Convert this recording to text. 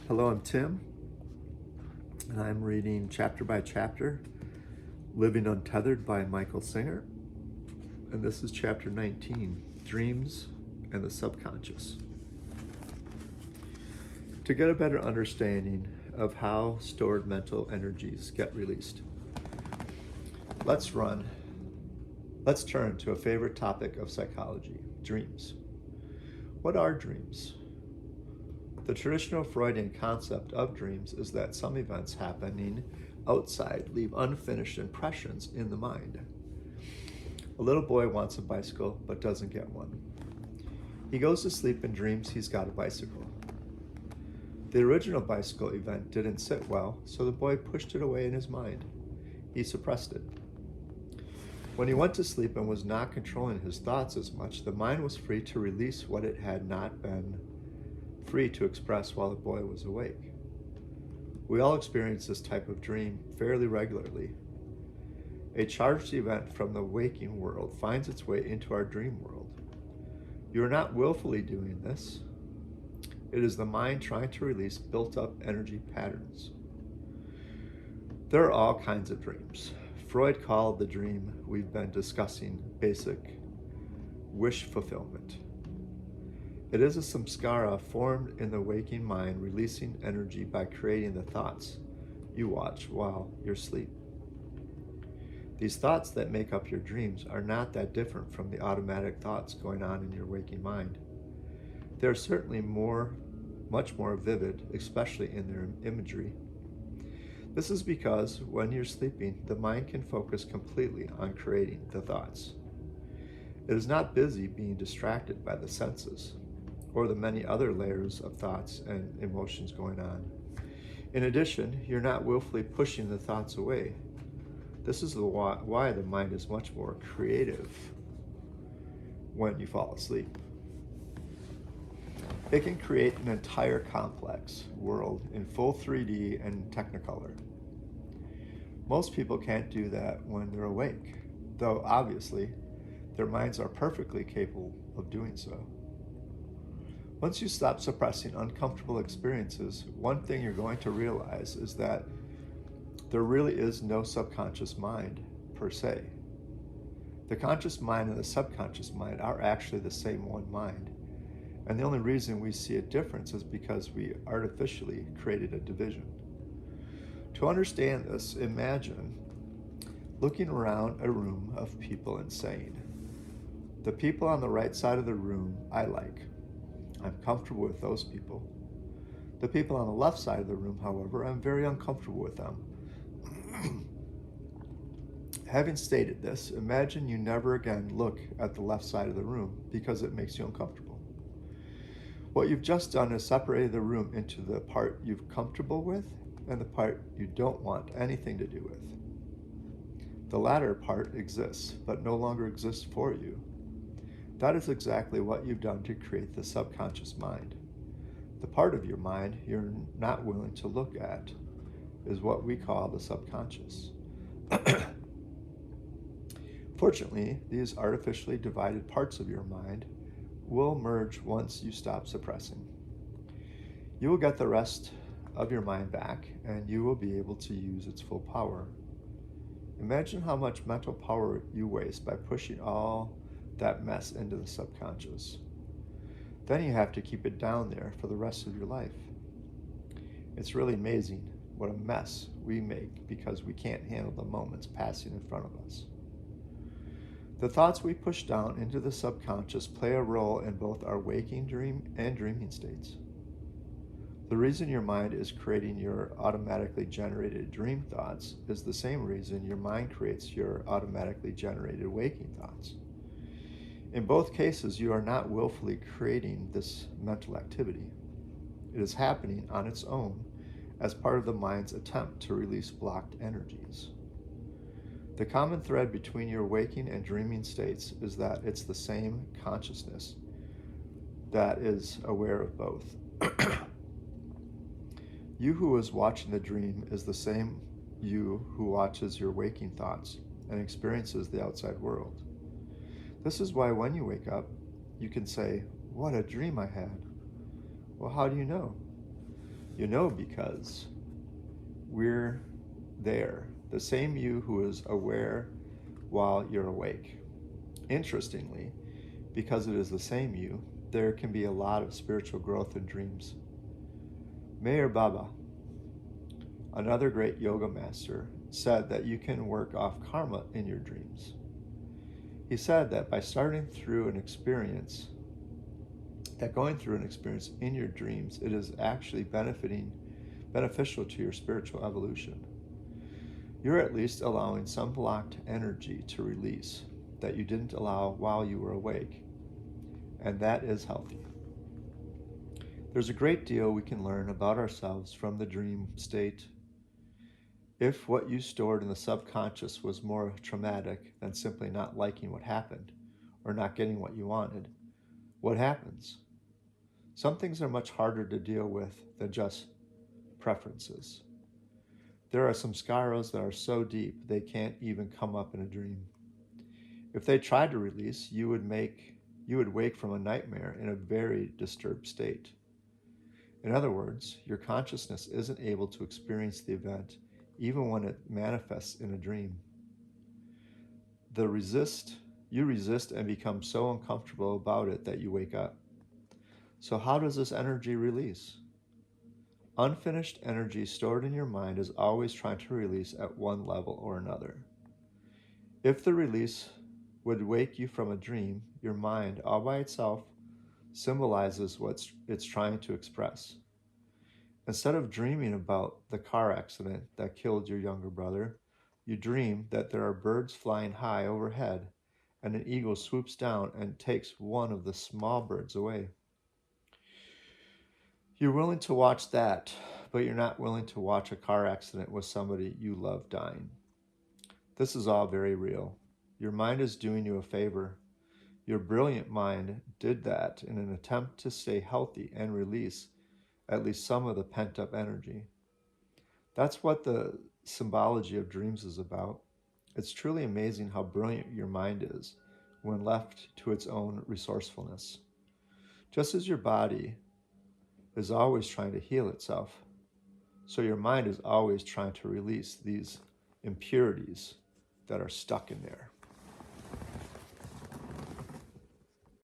Hello, I'm Tim, and I'm reading chapter by chapter, Living Untethered by Michal Singer. And this is chapter 19, Dreams and the Subconscious. To get a better understanding of how stored mental energies get released, let's turn to a favorite topic of psychology, dreams. What are dreams? The traditional Freudian concept of dreams is that some events happening outside leave unfinished impressions in the mind. A little boy wants a bicycle but doesn't get one. He goes to sleep and dreams he's got a bicycle. The original bicycle event didn't sit well, so the boy pushed it away in his mind. He suppressed it. When he went to sleep and was not controlling his thoughts as much, the mind was free to release what it had not been free to express while the boy was awake. We all experience this type of dream fairly regularly. A charged event from the waking world finds its way into our dream world. You are not willfully doing this. It is the mind trying to release built-up energy patterns. There are all kinds of dreams. Freud called the dream we've been discussing basic wish fulfillment. It is a samskara formed in the waking mind, releasing energy by creating the thoughts you watch while you're asleep. These thoughts that make up your dreams are not that different from the automatic thoughts going on in your waking mind. They are certainly much more vivid, especially in their imagery. This is because when you're sleeping, the mind can focus completely on creating the thoughts. It is not busy being distracted by the senses or the many other layers of thoughts and emotions going on. In addition, you're not willfully pushing the thoughts away. This is why the mind is much more creative when you fall asleep. It can create an entire complex world in full 3D and Technicolor. Most people can't do that when they're awake, though obviously their minds are perfectly capable of doing so. Once you stop suppressing uncomfortable experiences, one thing you're going to realize is that there really is no subconscious mind per se. The conscious mind and the subconscious mind are actually the same one mind. And the only reason we see a difference is because we artificially created a division. To understand this, imagine looking around a room of people and saying, the people on the right side of the room I like. I'm comfortable with those people. The people on the left side of the room, however, I'm very uncomfortable with them. Having stated this, imagine you never again look at the left side of the room because it makes you uncomfortable. What you've just done is separated the room into the part you're comfortable with and the part you don't want anything to do with. The latter part exists, but no longer exists for you. That is exactly what you've done to create the subconscious mind. The part of your mind you're not willing to look at is what we call the subconscious. Fortunately, these artificially divided parts of your mind will merge once you stop suppressing. You will get the rest of your mind back, and you will be able to use its full power. Imagine how much mental power you waste by pushing all that mess into the subconscious. Then you have to keep it down there for the rest of your life. It's really amazing what a mess we make because we can't handle the moments passing in front of us. The thoughts we push down into the subconscious play a role in both our waking dream and dreaming states. The reason your mind is creating your automatically generated dream thoughts is the same reason your mind creates your automatically generated waking thoughts. In both cases, you are not willfully creating this mental activity. It is happening on its own as part of the mind's attempt to release blocked energies. The common thread between your waking and dreaming states is that it's the same consciousness that is aware of both. You who is watching the dream is the same you who watches your waking thoughts and experiences the outside world. This is why when you wake up, you can say, "What a dream I had." Well, how do you know? You know because we're there, the same you who is aware while you're awake. Interestingly, because it is the same you, there can be a lot of spiritual growth in dreams. Meher Baba, another great yoga master, said that you can work off karma in your dreams. He said that by starting through an experience, that going through an experience in your dreams, it is actually beneficial to your spiritual evolution. You're at least allowing some blocked energy to release that you didn't allow while you were awake, and that is healthy. There's a great deal we can learn about ourselves from the dream state. If what you stored in the subconscious was more traumatic than simply not liking what happened or not getting what you wanted, what happens? Some things are much harder to deal with than just preferences. There are some scars that are so deep they can't even come up in a dream. If they tried to release, you would wake from a nightmare in a very disturbed state. In other words, your consciousness isn't able to experience the event even when it manifests in a dream. You resist and become so uncomfortable about it that you wake up. So how does this energy release? Unfinished energy stored in your mind is always trying to release at one level or another. If the release would wake you from a dream, your mind, all by itself, symbolizes what it's trying to express. Instead of dreaming about the car accident that killed your younger brother, you dream that there are birds flying high overhead and an eagle swoops down and takes one of the small birds away. You're willing to watch that, but you're not willing to watch a car accident with somebody you love dying. This is all very real. Your mind is doing you a favor. Your brilliant mind did that in an attempt to stay healthy and release at least some of the pent-up energy. That's what the symbology of dreams is about. It's truly amazing how brilliant your mind is when left to its own resourcefulness. Just as your body is always trying to heal itself, so your mind is always trying to release these impurities that are stuck in there.